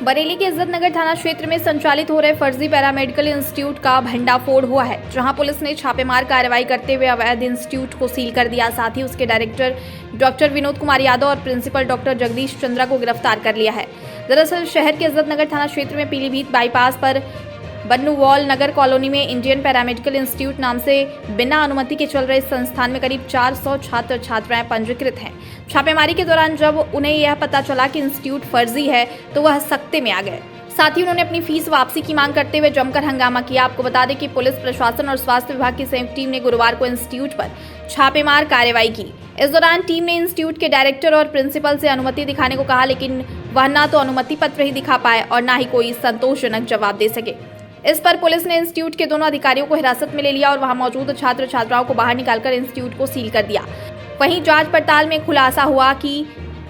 बरेली के इज्जत नगर थाना क्षेत्र में संचालित हो रहे फर्जी पैरामेडिकल इंस्टीट्यूट का भंडाफोड़ हुआ है, जहां पुलिस ने छापेमार कार्रवाई करते हुए अवैध इंस्टीट्यूट को सील कर दिया। साथ ही उसके डायरेक्टर डॉक्टर विनोद कुमार यादव और प्रिंसिपल डॉक्टर जगदीश चंद्रा को गिरफ्तार कर लिया है। दरअसल शहर के इज्जत नगर थाना क्षेत्र में पीलीभीत बाईपास पर बन्नूवाल नगर कॉलोनी में इंडियन पैरामेडिकल इंस्टीट्यूट नाम से बिना अनुमति के चल रहे इस संस्थान में करीब 400 छात्र छात्राएं पंजीकृत हैं। छापेमारी के दौरान जब उन्हें यह पता चला कि इंस्टीट्यूट फर्जी है तो वह सख्ते में आ गए। साथ ही उन्होंने अपनी फीस वापसी की मांग करते हुए जमकर हंगामा किया। आपको बता दें कि पुलिस प्रशासन और स्वास्थ्य विभाग की संयुक्त टीम ने गुरुवार को इंस्टीट्यूट पर छापेमार कार्रवाई की। इस दौरान टीम ने इंस्टीट्यूट के डायरेक्टर और प्रिंसिपल से अनुमति दिखाने को कहा, लेकिन वह न तो अनुमति पत्र ही दिखा पाए और न ही कोई संतोषजनक जवाब दे सके। इस पर पुलिस ने इंस्टीट्यूट के दोनों अधिकारियों को हिरासत में ले लिया और वहां मौजूद छात्र छात्राओं को बाहर निकालकर इंस्टीट्यूट को सील कर दिया। वहीं जांच पड़ताल में खुलासा हुआ कि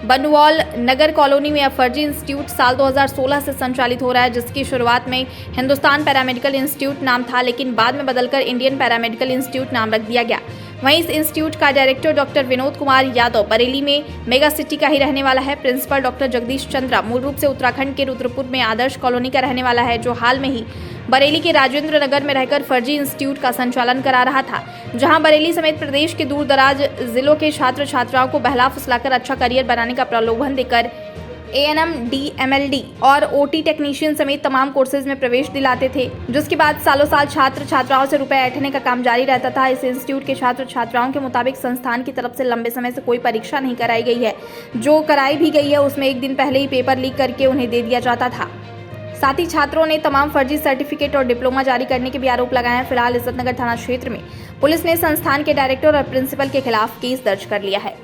बन्नूवाल नगर कॉलोनी में फर्जी इंस्टीट्यूट साल 2016 से संचालित हो रहा है, जिसकी शुरुआत में हिंदुस्तान पैरामेडिकल इंस्टीट्यूट नाम था, लेकिन बाद में बदलकर इंडियन पैरामेडिकल इंस्टीट्यूट नाम रख दिया गया। वहीं इस इंस्टीट्यूट का डायरेक्टर डॉक्टर विनोद कुमार यादव बरेली में मेगा सिटी का ही रहने वाला है। प्रिंसिपल डॉक्टर जगदीश चंद्रा मूल रूप से उत्तराखंड के रुद्रपुर में आदर्श कॉलोनी का रहने वाला है, जो हाल में ही बरेली के राजेंद्र नगर में रहकर फर्जी इंस्टीट्यूट का संचालन करा रहा था, जहां बरेली समेत प्रदेश के दूर दराज जिलों के छात्र छात्राओं को बहला फुसलाकर अच्छा करियर बनाने का प्रलोभन देकर ANM, DMLD और OT टेक्नीशियन समेत तमाम कोर्सेज में प्रवेश दिलाते थे, जिसके बाद सालों साल छात्र छात्राओं से रुपए ऐंठने का काम जारी रहता था। इस इंस्टीट्यूट के छात्र छात्राओं के मुताबिक संस्थान की तरफ से लंबे समय से कोई परीक्षा नहीं कराई गई है। जो कराई भी गई है उसमें एक दिन पहले ही पेपर लीक करके उन्हें दे दिया जाता था। साथ ही छात्रों ने तमाम फर्जी सर्टिफिकेट और डिप्लोमा जारी करने के भी आरोप लगाए हैं। फिलहाल इज्जतनगर थाना क्षेत्र में पुलिस ने संस्थान के डायरेक्टर और प्रिंसिपल के खिलाफ केस दर्ज कर लिया है।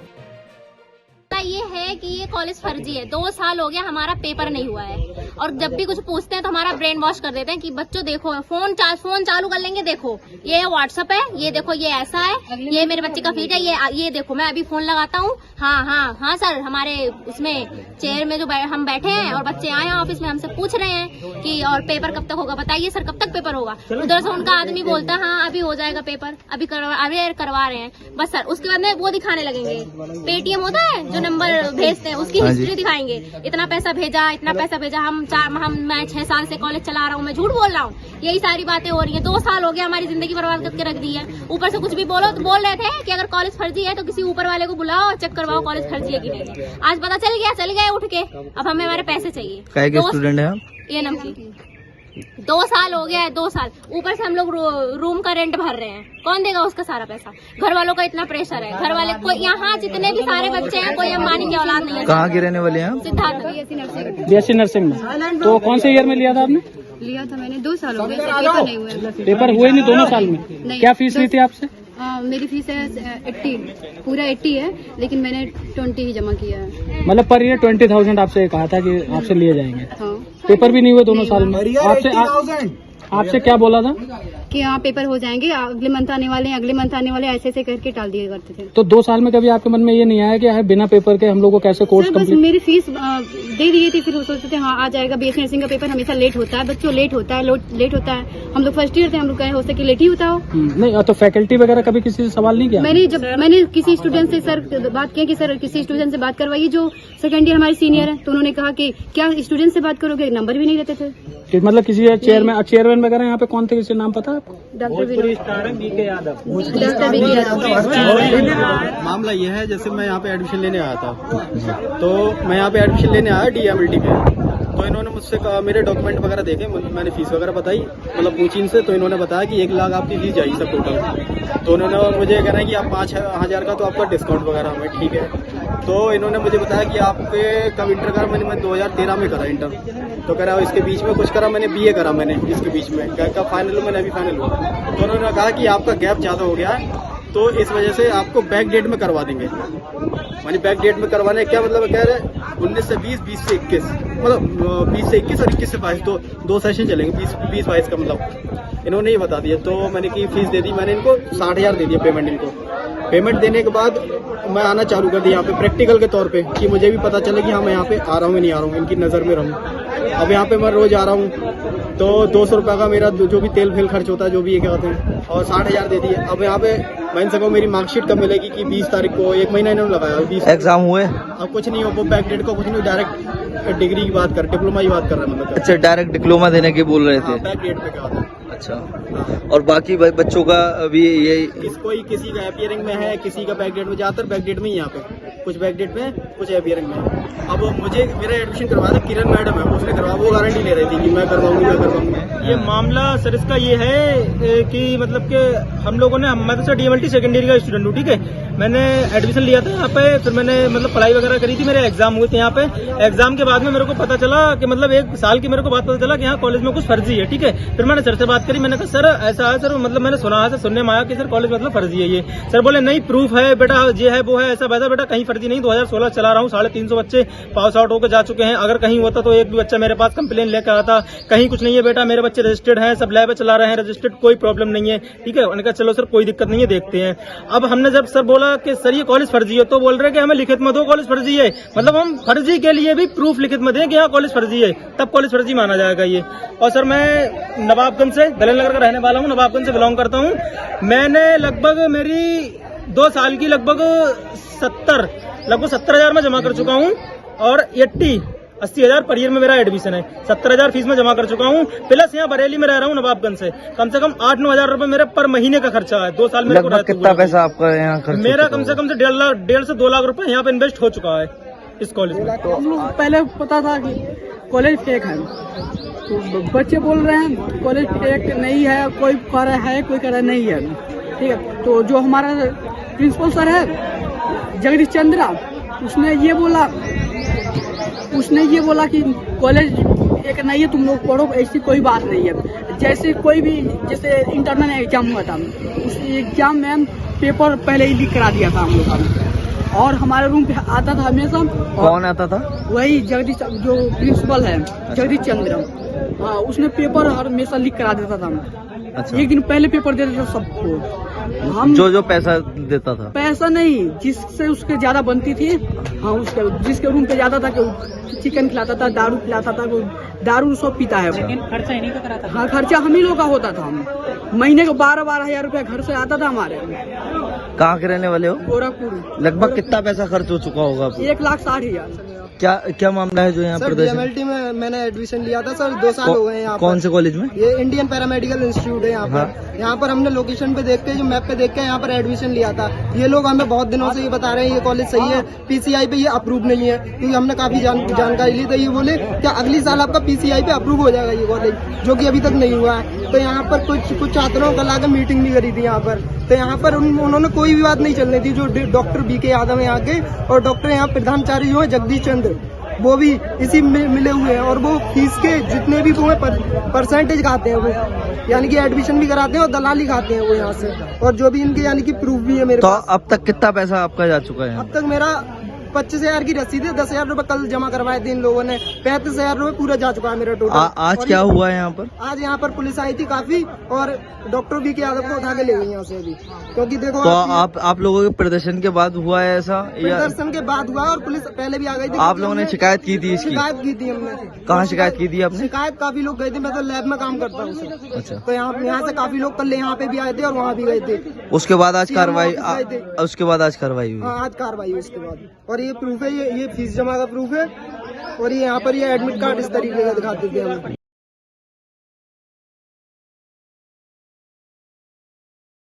ये है कि ये कॉलेज फर्जी है। 2 साल हो गया हमारा पेपर नहीं हुआ है, और जब भी कुछ पूछते हैं तो हमारा ब्रेन वॉश कर देते हैं कि बच्चों देखो फोन चालू कर लेंगे, देखो ये व्हाट्सएप है, ये देखो ये ऐसा है, ये मेरे बच्चे का फीड है, ये देखो मैं अभी फोन लगाता हूँ। हाँ सर, हमारे उसमें चेयर में जो हम बैठे हैं और बच्चे आए हैं ऑफिस में, हमसे पूछ रहे हैं कि और पेपर कब तक होगा, बताइए सर कब तक पेपर होगा। उधर से उनका आदमी बोलता है हाँ अभी हो जाएगा पेपर, अभी करवा रहे हैं बस सर। उसके बाद में वो दिखाने लगेंगे, पेटीएम होता है जो नंबर भेजते हैं उसकी हिस्ट्री दिखाएंगे, इतना पैसा भेजा मैं 6 साल से कॉलेज चला रहा हूँ, मैं झूठ बोल रहा हूँ। यही सारी बातें हो रही है। 2 साल हो गया हमारी जिंदगी बर्बाद करके रख दी है। ऊपर से कुछ भी बोलो तो बोल रहे थे कि अगर कॉलेज फर्जी है तो किसी ऊपर वाले को बुलाओ और चेक करवाओ कॉलेज फर्जी है कि नहीं। आज पता चल गए उठ के, अब हमें हमारे पैसे चाहिए। क्या के स्टूडेंट है आप? ANM की 2 साल हो गया है, 2 साल ऊपर से हम लोग रूम का रेंट भर रहे हैं, कौन देगा उसका सारा पैसा? घर वालों का इतना प्रेशर है, घर वाले कोई यहाँ जितने भी सारे बच्चे हैं कोई अंबानी की औलाद नहीं है। कहाँ के रहने वाले हैं? सिद्धार्थ BSc नर्सिंग में। तो कौन से ईयर में लिया था आपने? लिया था मैंने 2 साल हो गए, पेपर नहीं हुए। पेपर हुए नहीं दोनों साल में? क्या फीस ली थी आपसे? मेरी फीस है 80, पूरा 80 है, लेकिन मैंने 20 ही जमा किया है। मतलब पर ईयर 20,000 आपसे कहा था कि आपसे लिए जाएंगे। हाँ। पेपर भी नहीं हुए दोनों साल में। आपसे क्या बोला था कि हाँ पेपर हो जाएंगे, अगले मंथ आने वाले हैं, अगले मंथ आने वाले, ऐसे करके टाल दिया करते थे। तो 2 साल में कभी आपके मन में ये नहीं आया कि बिना पेपर के हम लोग को कैसे कोर्स कंप्लीट? मेरी फीस दे दी थी, फिर सोचते थे हाँ आ जाएगा। BSc नर्सिंग का पेपर हमेशा लेट होता है, बच्चों लेट होता है। हम लोग फर्स्ट ईयर थे, हम लोग कहे हो सके लेट ही होता हो। नहीं तो फैकल्टी वगैरह कभी किसी से सवाल नहीं किया? मैंने किसी स्टूडेंट से सर बात किया कि सर किसी स्टूडेंट से बात करवाइए जो सेकंड ईयर हमारे सीनियर है, तो उन्होंने कहा कि क्या स्टूडेंट से बात करोगे, नंबर भी नहीं देते थे। मतलब किसी चेयरमैन वगैरह यहाँ पे कौन थे, किसी नाम पता है आपको? Doctor BK Yadav. मामला ये है, जैसे मैं यहाँ पे एडमिशन लेने आया था, तो मैं यहाँ पे एडमिशन लेने आया DMLD में, तो इन्होंने मुझसे कहा, मेरे डॉक्यूमेंट वगैरह देखे, मैंने फीस वगैरह बताई, मतलब पूछी इनसे, तो इन्होंने बताया कि 1 लाख आपकी फीस जाएगी सब टोटल। तो उन्होंने मुझे कहना है कि आप 5,000 का तो आपका डिस्काउंट वगैरह हमें ठीक है। तो इन्होंने मुझे बताया कि आपके कब इंटर करा, मैं 2013 में करा इंटर, तो कह रहा इसके बीच में कुछ करा, मैंने BA करा, मैंने इसके बीच में क्या फाइनल मैंने अभी फाइनल हुआ। तो उन्होंने कहा कि आपका गैप ज़्यादा हो गया है, तो इस वजह से आपको बैक डेट में करवा देंगे। मानी बैक डेट में करवाने क्या मतलब कह रहे 19 से 20, 20 से 21, मतलब 20 से 21 और 21 से 22, 2 सेशन चलेंगे, 20-22 का मतलब इन्होंने ही बता दिया। तो मैंने की फीस दे दी, मैंने इनको 60,000 दे दिया पेमेंट इनको। पेमेंट देने के बाद मैं आना चालू कर दिया यहाँ पे प्रैक्टिकल के तौर पे, कि मुझे भी पता चले कि हाँ मैं यहाँ पे आ रहा हूँ नहीं आ रहा हूँ, इनकी नज़र में रहूँ। अब यहाँ पे मैं रोज आ रहा हूँ, तो 200 रुपये का मेरा जो भी तेल फेल खर्च होता है, जो भी ये क्या कहते हैं, और 60,000 दे दिए। अब यहाँ पे मैं इनसे कहूँ मेरी मार्कशीट कब मिलेगी कि 20 तारीख को, 1 महीना इन्होंने लगाया, 20 एग्जाम हुए? अब कुछ नहीं हो, वो बैकडेट को कुछ नहीं, डायरेक्ट डिग्री की बात कर, डिप्लोमा की बात कर रहे हैं मतलब। अच्छा, डायरेक्ट डिप्लोमा देने की बोल रहे थे। बैकडेट पे क्या होता है? अच्छा, और बाकी बच्चों का अभी ये कोई किसी का एपियरिंग में है, किसी का बैकडेट में, ज्यादातर बैकडेट में ही यहाँ पे, कुछ बैकडेट में, कुछ एपियरिंग में। अब मुझे मेरा एडमिशन करवा था किरण मैडम है, उसने करवा, वो गारंटी ले रही थी कि मैं करवाऊंगी। ये मामला सर इसका ये है कि मतलब कि हम लोगों ने, मैं तो सर DMLT सेकेंड ईयर का स्टूडेंट हूँ, ठीक है। मैंने एडमिशन लिया था यहाँ पे, फिर मैंने मतलब पढ़ाई वगैरह करी थी, मेरे एग्जाम हुए थे यहाँ पे। एग्जाम के बाद में मेरे को पता चला कि मतलब 1 साल की मेरे को बात पता चला कि यहाँ कॉलेज में कुछ फर्जी है, ठीक है। फिर मैंने सर से बात करी, मैंने कहा सर ऐसा है सर, मतलब मैंने सुना है सर, सुनने में आया कि सर कॉलेज मतलब फर्जी है ये। सर बोले नहीं, प्रूफ है बेटा, ये है वो है, ऐसा वैसा, बेटा कहीं फर्जी नहीं, 2016 चला रहा हूँ, 350 बच्चे पास आउट होकर जा चुके हैं, अगर कहीं होता तो एक भी बच्चा मेरे पास कंप्लेन लेकर आता, कहीं कुछ नहीं है बेटा, मेरे बच्चे रजिस्टर्ड हैं, सब लैब चला रहे हैं रजिस्टर्ड, कोई प्रॉब्लम नहीं है, ठीक है। उन्होंने कहा चलो सर कोई दिक्कत नहीं है, देखते हैं। अब हमने जब सर बोला कि सर ये कॉलेज फर्जी है, तो बोल रहे कि हमें लिखित में दो कॉलेज फर्जी है, मतलब हम फर्जी के लिए भी प्रूफ लिखित में दें कि यहाँ कॉलेज फर्जी है, तब कॉलेज फर्जी माना जाएगा ये। और सर मैं नवाबगंज से, दलेल नगर का रहने वाला हूँ, नवाबगंज से बिलोंग करता हूँ। मैंने लगभग मेरी 2 साल की लगभग 70,000 में जमा कर चुका हूँ, और 80,000 पर ईयर में मेरा एडमिशन है। 70,000 फीस में जमा कर चुका हूँ, प्लस यहाँ बरेली में रह रहा हूँ नवाबगंज से, कम 8-9 हजार रुपए मेरे पर महीने का खर्चा है। 2 साल में कितना पैसा आपका यहाँ खर्च? मेरा कम से 1.5 से 2 लाख रुपए यहाँ पे इन्वेस्ट हो चुका है इस कॉलेज में। तो हम लोग पहले पता था कि कॉलेज फेक है, तो बच्चे बोल रहे हैं कॉलेज फेक नहीं है, कोई कह रहा है कोई कह रहा नहीं है, ठीक है। तो जो हमारा प्रिंसिपल सर है जगदीश चंद्रा, उसने ये बोला कि कॉलेज एक नहीं है, तुम लोग पढ़ो, ऐसी कोई बात नहीं है। जैसे कोई भी, जैसे इंटरनल एग्जाम हुआ था, उस एग्जाम में पेपर पहले ही लीक करा दिया था हम लोग का, और हमारे रूम पे आता था हमेशा। कौन आता था? वही जगदीश, जो प्रिंसिपल है जगदीश चंद्र, हाँ, उसने पेपर हमेशा लीक करा देता था। अच्छा। 1 दिन पहले पेपर दे देता सबको। हम जो पैसा देता था? पैसा नहीं, जिससे उसके ज्यादा बनती थी, हाँ, उसके जिसके रूम पे जाता था कि चिकन खिलाता था, दारू खिलाता था, दारू सब पीता है। लेकिन खर्चा इन्हीं का कराता था। हाँ, खर्चा हम ही लोग का होता था। महीने को 12-12 हजार रुपया घर से आता था हमारे। कहाँ के रहने वाले हो? गोरखपुर। लगभग कितना पैसा खर्च हो चुका होगा? 1,60,000। क्या मामला है जो यहाँ सर प्रदर्शन? DMLT में मैंने एडमिशन लिया था सर, 2 साल हो गए यहाँ। कौन से कॉलेज में? ये इंडियन पैरामेडिकल इंस्टीट्यूट है यहाँ पर। हाँ। यहाँ पर हमने लोकेशन पे देख के, जो मैप पे देख के यहाँ पर एडमिशन लिया था। ये लोग हमें बहुत दिनों से ये बता रहे हैं ये कॉलेज सही है, PCI पे ये अप्रूव नहीं है, क्योंकि हमने काफी जानकारी ली। तो ये बोले क्या अगली साल आपका PCI पे अप्रूव हो जाएगा ये कॉलेज, जो कि अभी तक नहीं हुआ है। तो यहाँ पर कुछ छात्रों को लाकर मीटिंग भी करी थी यहाँ पर, तो यहाँ पर उन्होंने कोई भी बात नहीं चलने दी। जो डॉक्टर BK यादव है यहाँ के, और डॉक्टर यहाँ प्रधानाचार्य जो है जगदीश चंद्र, वो भी इसी में मिले हुए हैं, और वो फीस के जितने भी वो परसेंटेज खाते हैं वो, यानी कि एडमिशन भी कराते हैं और दलाली खाते हैं वो यहाँ से, और जो भी इनके यानी कि प्रूफ भी है मेरे तो पास। अब तक कितना पैसा आपका जा चुका है? अब तक मेरा 25,000 की रसीद है, 10,000 रुपए कल जमा करवाए थे इन लोगों ने, 35,000 रुपए पूरा जा चुका है मेरा टोटल। आज क्या हुआ है यहाँ पर? आज यहाँ पर पुलिस आई थी काफी, और डॉक्टर BK यादव को उठा के ले गई यहाँ से अभी, क्योंकि देखो तो आप लोगों के प्रदर्शन के बाद हुआ है ऐसा, या प्रदर्शन के बाद हुआ, और पुलिस पहले भी आ गई थी। आप लोगों ने शिकायत की थी इसकी? शिकायत की थी हमने। कहाँ शिकायत की थी आपने? शिकायत काफी लोग गए थे, मैं तो लैब में काम करता हूँ सर। अच्छा। तो यहाँ से काफी लोग कल यहाँ पे भी आए थे और वहाँ भी गए थे। उसके बाद आज कार्रवाई हुई? हाँ, आज कार्रवाई हुई उसके बाद, और ये प्रूफ है, ये फीस जमा का प्रूफ है, और ये यहाँ पर ये एडमिट कार्ड इस तरीके का दिखाते थे हमें।